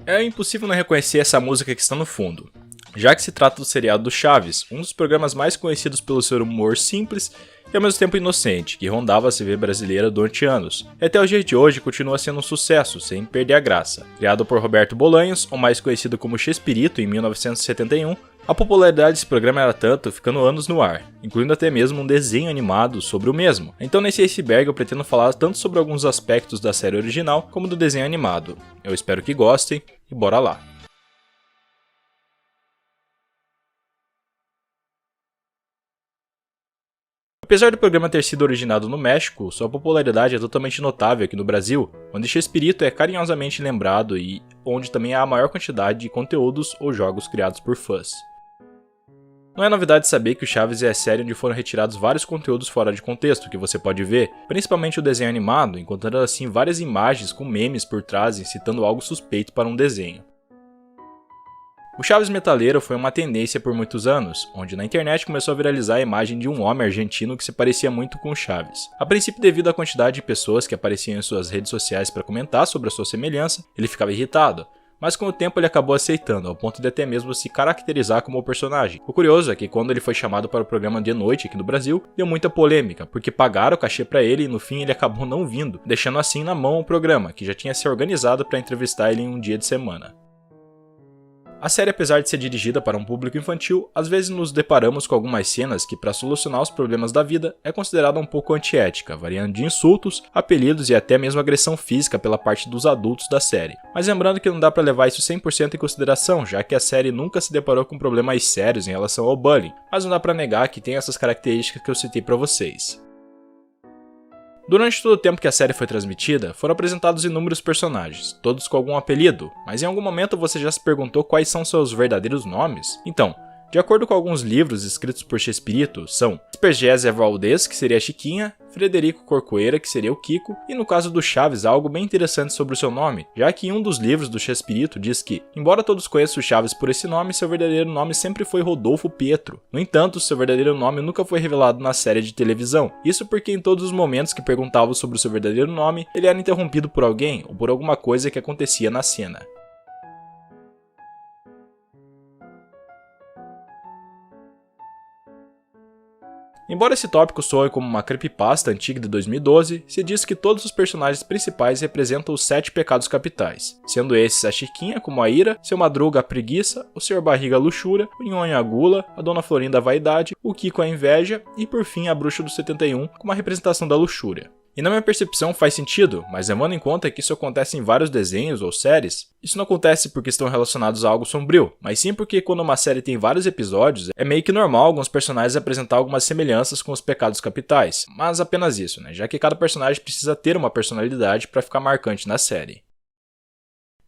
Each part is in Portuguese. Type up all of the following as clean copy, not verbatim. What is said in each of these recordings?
É impossível não reconhecer essa música que está no fundo, já que se trata do seriado do Chaves, um dos programas mais conhecidos pelo seu humor simples e ao mesmo tempo inocente, que rondava a TV brasileira durante anos, e até o dia de hoje continua sendo um sucesso, sem perder a graça. Criado por Roberto Bolanhos, ou mais conhecido como Chespirito, em 1971, a popularidade desse programa era tanto, ficando anos no ar, incluindo até mesmo um desenho animado sobre o mesmo. Então nesse iceberg eu pretendo falar tanto sobre alguns aspectos da série original, como do desenho animado. Eu espero que gostem, e bora lá! Apesar do programa ter sido originado no México, sua popularidade é totalmente notável aqui no Brasil, onde Chespirito é carinhosamente lembrado e onde também há a maior quantidade de conteúdos ou jogos criados por fãs. Não é novidade saber que o Chaves é a série onde foram retirados vários conteúdos fora de contexto que você pode ver, principalmente o desenho animado, encontrando assim várias imagens com memes por trás citando algo suspeito para um desenho. O Chaves metaleiro foi uma tendência por muitos anos, onde na internet começou a viralizar a imagem de um homem argentino que se parecia muito com o Chaves. A princípio, devido à quantidade de pessoas que apareciam em suas redes sociais para comentar sobre a sua semelhança, ele ficava irritado, mas com o tempo ele acabou aceitando, ao ponto de até mesmo se caracterizar como o personagem. O curioso é que quando ele foi chamado para o programa de noite aqui no Brasil, deu muita polêmica, porque pagaram o cachê para ele e no fim ele acabou não vindo, deixando assim na mão o programa, que já tinha se organizado para entrevistar ele em um dia de semana. A série, apesar de ser dirigida para um público infantil, às vezes nos deparamos com algumas cenas que, para solucionar os problemas da vida, é considerada um pouco antiética, variando de insultos, apelidos e até mesmo agressão física pela parte dos adultos da série. Mas lembrando que não dá para levar isso 100% em consideração, já que a série nunca se deparou com problemas sérios em relação ao bullying, mas não dá para negar que tem essas características que eu citei para vocês. Durante todo o tempo que a série foi transmitida, foram apresentados inúmeros personagens, todos com algum apelido, mas em algum momento você já se perguntou quais são seus verdadeiros nomes? Então, de acordo com alguns livros escritos por Chespirito, são Espergésia Valdez, que seria a Chiquinha, Frederico Corcoeira, que seria o Kiko, e no caso do Chaves há algo bem interessante sobre o seu nome, já que em um dos livros do Chespirito diz que, embora todos conheçam o Chaves por esse nome, seu verdadeiro nome sempre foi Rodolfo Pietro. No entanto, seu verdadeiro nome nunca foi revelado na série de televisão, isso porque em todos os momentos que perguntavam sobre o seu verdadeiro nome, ele era interrompido por alguém ou por alguma coisa que acontecia na cena. Embora esse tópico soe como uma creepypasta antiga de 2012, se diz que todos os personagens principais representam os 7 pecados capitais, sendo esses a Chiquinha como a ira, seu Madruga a preguiça, o Sr. Barriga a luxúria, o Nhonho a gula, a Dona Florinda a vaidade, o Kiko a inveja e por fim a Bruxa do 71 como a representação da luxúria. E na minha percepção faz sentido, mas levando em conta que isso acontece em vários desenhos ou séries, isso não acontece porque estão relacionados a algo sombrio, mas sim porque quando uma série tem vários episódios, é meio que normal alguns personagens apresentar algumas semelhanças com os pecados capitais, mas apenas isso, já que cada personagem precisa ter uma personalidade para ficar marcante na série.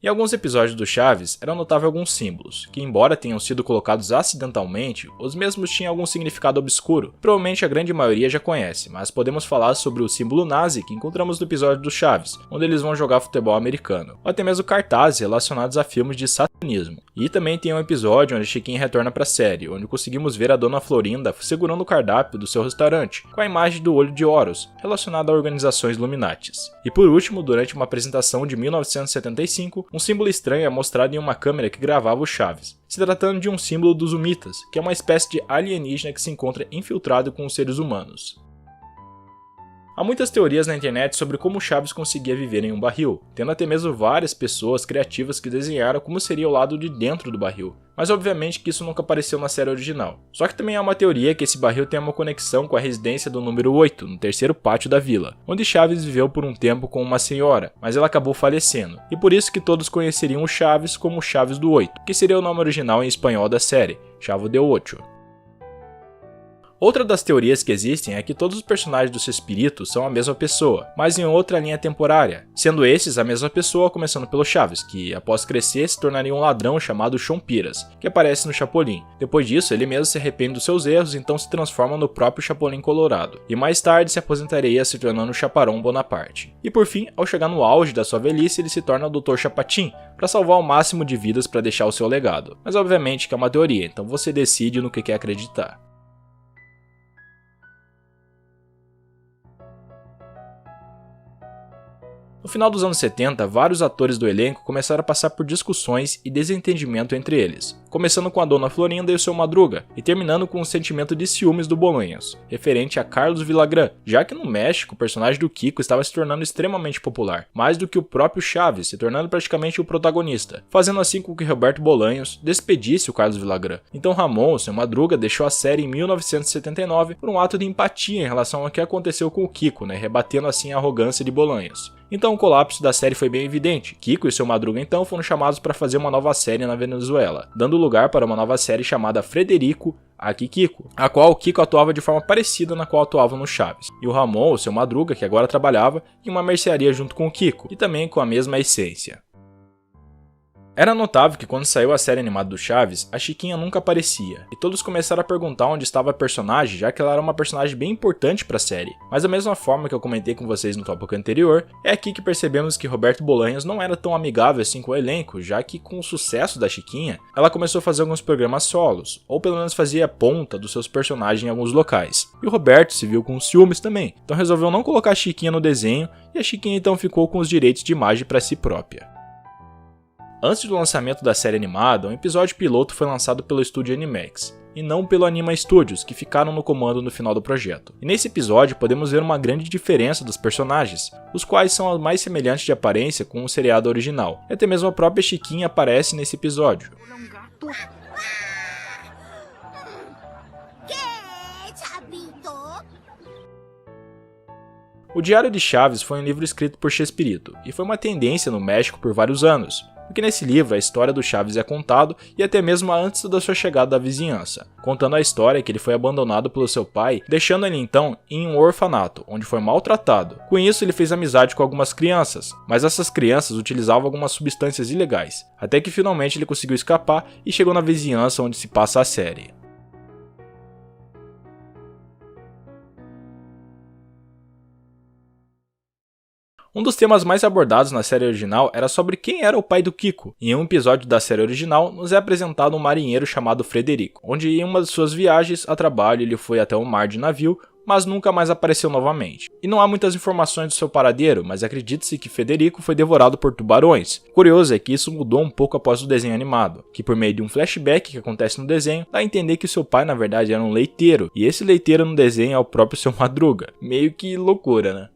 Em alguns episódios do Chaves, eram notáveis alguns símbolos, que embora tenham sido colocados acidentalmente, os mesmos tinham algum significado obscuro. Provavelmente a grande maioria já conhece, mas podemos falar sobre o símbolo nazi que encontramos no episódio do Chaves, onde eles vão jogar futebol americano, ou até mesmo cartazes relacionados a filmes de satanismo. E também tem um episódio onde Chiquinha retorna para a série, onde conseguimos ver a Dona Florinda segurando o cardápio do seu restaurante, com a imagem do olho de Horus, relacionada a organizações Illuminatis. E por último, durante uma apresentação de 1975, um símbolo estranho é mostrado em uma câmera que gravava o Chaves, se tratando de um símbolo dos Humitas, que é uma espécie de alienígena que se encontra infiltrado com os seres humanos. Há muitas teorias na internet sobre como Chaves conseguia viver em um barril, tendo até mesmo várias pessoas criativas que desenharam como seria o lado de dentro do barril, mas obviamente que isso nunca apareceu na série original. Só que também há uma teoria que esse barril tem uma conexão com a residência do número 8, no terceiro pátio da vila, onde Chaves viveu por um tempo com uma senhora, mas ela acabou falecendo, e por isso que todos conheceriam o Chaves como o Chaves do 8, que seria o nome original em espanhol da série, Chavo de Ocho. Outra das teorias que existem é que todos os personagens do Chespirito são a mesma pessoa, mas em outra linha temporária, sendo esses a mesma pessoa começando pelo Chaves, que após crescer se tornaria um ladrão chamado Chompiras, que aparece no Chapolin. Depois disso, ele mesmo se arrepende dos seus erros, então se transforma no próprio Chapolin Colorado, e mais tarde se aposentaria se tornando o Chaparrão Bonaparte. E por fim, ao chegar no auge da sua velhice, ele se torna o Dr. Chapatin, para salvar o máximo de vidas para deixar o seu legado. Mas obviamente que é uma teoria, então você decide no que quer acreditar. No final dos anos 70, vários atores do elenco começaram a passar por discussões e desentendimento entre eles, começando com a Dona Florinda e o seu Madruga, e terminando com um sentimento de ciúmes do Bolanhos, referente a Carlos Villagrán, já que no México o personagem do Kiko estava se tornando extremamente popular, mais do que o próprio Chaves, se tornando praticamente o protagonista, fazendo assim com que Roberto Bolanhos despedisse o Carlos Villagrán. Então Ramon, o seu Madruga, deixou a série em 1979 por um ato de empatia em relação ao que aconteceu com o Kiko, rebatendo assim a arrogância de Bolanhos. Então o colapso da série foi bem evidente. Kiko e seu Madruga então foram chamados para fazer uma nova série na Venezuela, dando lugar para uma nova série chamada Frederico Aqui Kiko, a qual o Kiko atuava de forma parecida na qual atuava no Chaves. E o Ramon, o seu Madruga, que agora trabalhava em uma mercearia junto com o Kiko, e também com a mesma essência. Era notável que quando saiu a série animada do Chaves, a Chiquinha nunca aparecia, e todos começaram a perguntar onde estava a personagem, já que ela era uma personagem bem importante para a série. Mas da mesma forma que eu comentei com vocês no tópico anterior, é aqui que percebemos que Roberto Bolanhos não era tão amigável assim com o elenco, já que com o sucesso da Chiquinha, ela começou a fazer alguns programas solos, ou pelo menos fazia ponta dos seus personagens em alguns locais. E o Roberto se viu com ciúmes também, então resolveu não colocar a Chiquinha no desenho, e a Chiquinha então ficou com os direitos de imagem para si própria. Antes do lançamento da série animada, um episódio piloto foi lançado pelo estúdio Animax, e não pelo Anima Studios, que ficaram no comando no final do projeto. E nesse episódio podemos ver uma grande diferença dos personagens, os quais são os mais semelhantes de aparência com o seriado original, e até mesmo a própria Chiquinha aparece nesse episódio. O Diário de Chaves foi um livro escrito por Chespirito, e foi uma tendência no México por vários anos, porque nesse livro a história do Chaves é contado e até mesmo antes da sua chegada à vizinhança, contando a história que ele foi abandonado pelo seu pai, deixando ele então em um orfanato, onde foi maltratado. Com isso ele fez amizade com algumas crianças, mas essas crianças utilizavam algumas substâncias ilegais, até que finalmente ele conseguiu escapar e chegou na vizinhança onde se passa a série. Um dos temas mais abordados na série original era sobre quem era o pai do Kiko. Em um episódio da série original, nos é apresentado um marinheiro chamado Frederico, onde em uma de suas viagens a trabalho ele foi até o mar de navio, mas nunca mais apareceu novamente. E não há muitas informações do seu paradeiro, mas acredita-se que Federico foi devorado por tubarões. O curioso é que isso mudou um pouco após o desenho animado, que por meio de um flashback que acontece no desenho, dá a entender que seu pai na verdade era um leiteiro, e esse leiteiro no desenho é o próprio seu Madruga. Meio que loucura, né?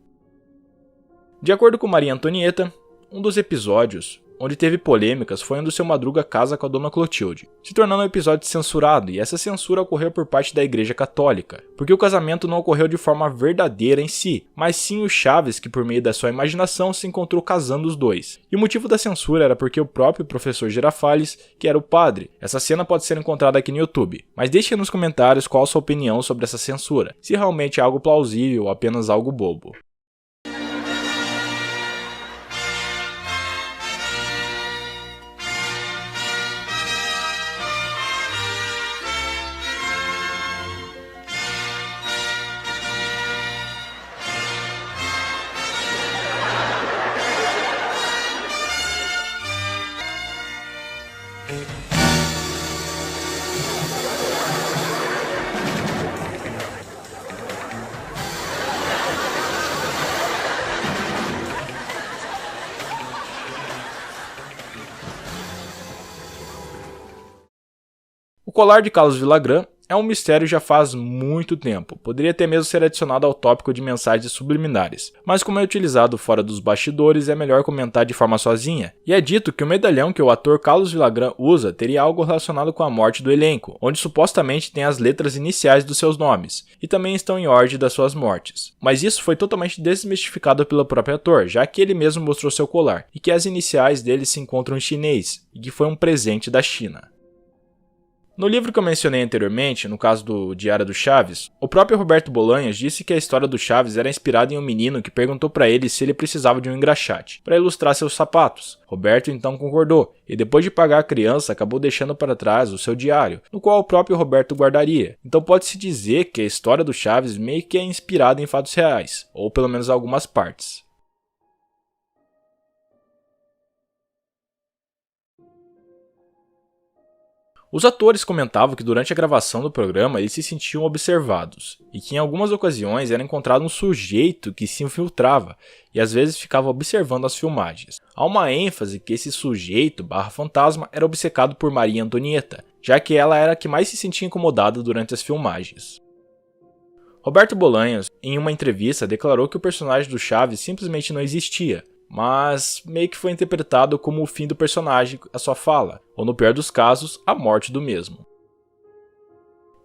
De acordo com Maria Antonieta, um dos episódios onde teve polêmicas foi onde o seu Madruga casa com a Dona Clotilde, se tornando um episódio censurado, e essa censura ocorreu por parte da Igreja Católica, porque o casamento não ocorreu de forma verdadeira em si, mas sim o Chaves que por meio da sua imaginação se encontrou casando os dois. E o motivo da censura era porque o próprio professor Girafales, que era o padre. Essa cena pode ser encontrada aqui no YouTube, mas deixe nos comentários qual a sua opinião sobre essa censura, se realmente é algo plausível ou apenas algo bobo. O colar de Carlos Villagrán é um mistério já faz muito tempo, poderia até mesmo ser adicionado ao tópico de mensagens subliminares, mas como é utilizado fora dos bastidores é melhor comentar de forma sozinha, e é dito que o medalhão que o ator Carlos Villagrán usa teria algo relacionado com a morte do elenco, onde supostamente tem as letras iniciais dos seus nomes, e também estão em ordem das suas mortes. Mas isso foi totalmente desmistificado pelo próprio ator, já que ele mesmo mostrou seu colar, e que as iniciais dele se encontram em chinês, e que foi um presente da China. No livro que eu mencionei anteriormente, no caso do Diário do Chaves, o próprio Roberto Bolanhos disse que a história do Chaves era inspirada em um menino que perguntou para ele se ele precisava de um engraxate para ilustrar seus sapatos. Roberto então concordou, e depois de pagar a criança acabou deixando para trás o seu diário, no qual o próprio Roberto guardaria. Então pode-se dizer que a história do Chaves meio que é inspirada em fatos reais, ou pelo menos algumas partes. Os atores comentavam que durante a gravação do programa eles se sentiam observados, e que em algumas ocasiões era encontrado um sujeito que se infiltrava e às vezes ficava observando as filmagens. Há uma ênfase que esse sujeito/fantasma era obcecado por Maria Antonieta, já que ela era a que mais se sentia incomodada durante as filmagens. Roberto Bolanhos, em uma entrevista, declarou que o personagem do Chaves simplesmente não existia, mas meio que foi interpretado como o fim do personagem, a sua fala, ou no pior dos casos, a morte do mesmo.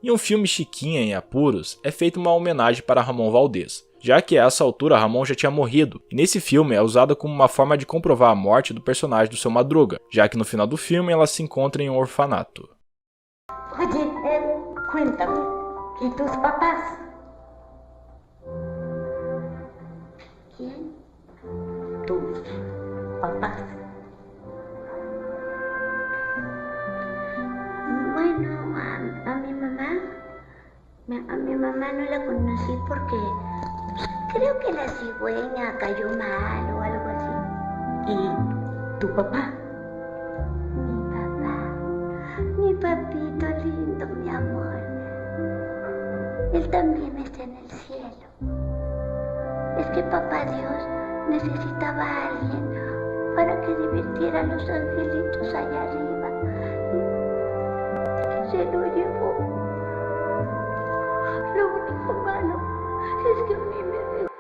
Em um filme Chiquinha em Apuros, é feita uma homenagem para Ramon Valdez, já que a essa altura Ramon já tinha morrido, e nesse filme é usada como uma forma de comprovar a morte do personagem do Seu Madruga, já que no final do filme ela se encontra em um orfanato. Oye, cuéntame, ¿y tus papás? ¿Quién? Tus papás. Bueno, a mi mamá no la conocí porque creo que la cigüeña cayó mal o algo así. ¿Y tu papá? Mi papito lindo, mi amor. Él también está en el cielo. Es que papá Dios necesitaba a alguien para que divirtiera a los angelitos allá arriba. Y se lo llevó. Lo único malo es que a mí me dejó.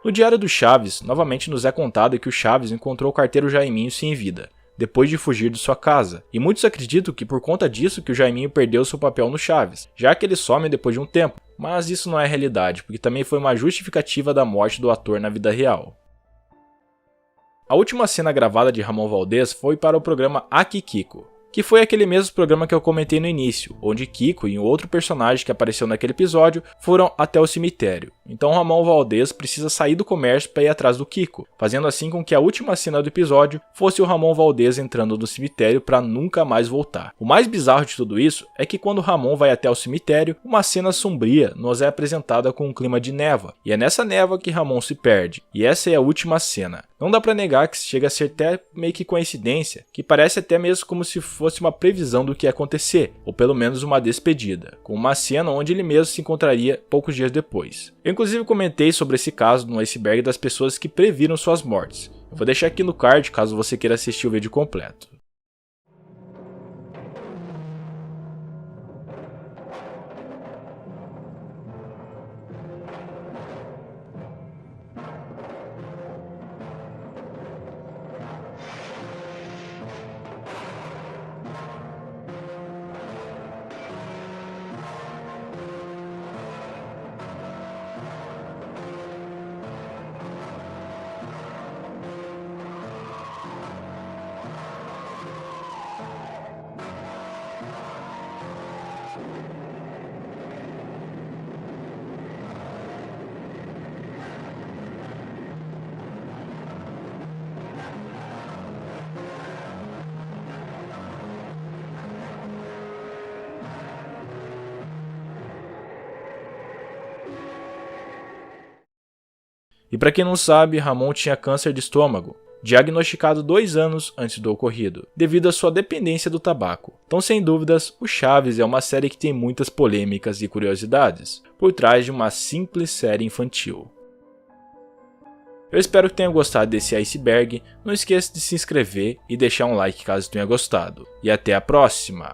No Diário do Chaves, novamente nos é contado que o Chaves encontrou o carteiro Jaiminho sem vida, depois de fugir de sua casa, e muitos acreditam que por conta disso que o Jaiminho perdeu seu papel no Chaves, já que ele some depois de um tempo, mas isso não é realidade, porque também foi uma justificativa da morte do ator na vida real. A última cena gravada de Ramon Valdez foi para o programa Aqui Kiko, que foi aquele mesmo programa que eu comentei no início, onde Kiko e um outro personagem que apareceu naquele episódio foram até o cemitério. Então Ramon Valdez precisa sair do comércio para ir atrás do Kiko, fazendo assim com que a última cena do episódio fosse o Ramon Valdez entrando no cemitério para nunca mais voltar. O mais bizarro de tudo isso é que quando Ramon vai até o cemitério, uma cena sombria nos é apresentada com um clima de névoa, e é nessa névoa que Ramon se perde, e essa é a última cena. Não dá pra negar que chega a ser até meio que coincidência, que parece até mesmo como se fosse uma previsão do que ia acontecer, ou pelo menos uma despedida, com uma cena onde ele mesmo se encontraria poucos dias depois. Eu inclusive comentei sobre esse caso no iceberg das pessoas que previram suas mortes. Eu vou deixar aqui no card caso você queira assistir o vídeo completo. E para quem não sabe, Ramon tinha câncer de estômago, diagnosticado 2 anos antes do ocorrido, devido à sua dependência do tabaco. Então, sem dúvidas, o Chaves é uma série que tem muitas polêmicas e curiosidades, por trás de uma simples série infantil. Eu espero que tenha gostado desse iceberg, não esqueça de se inscrever e deixar um like caso tenha gostado. E até a próxima!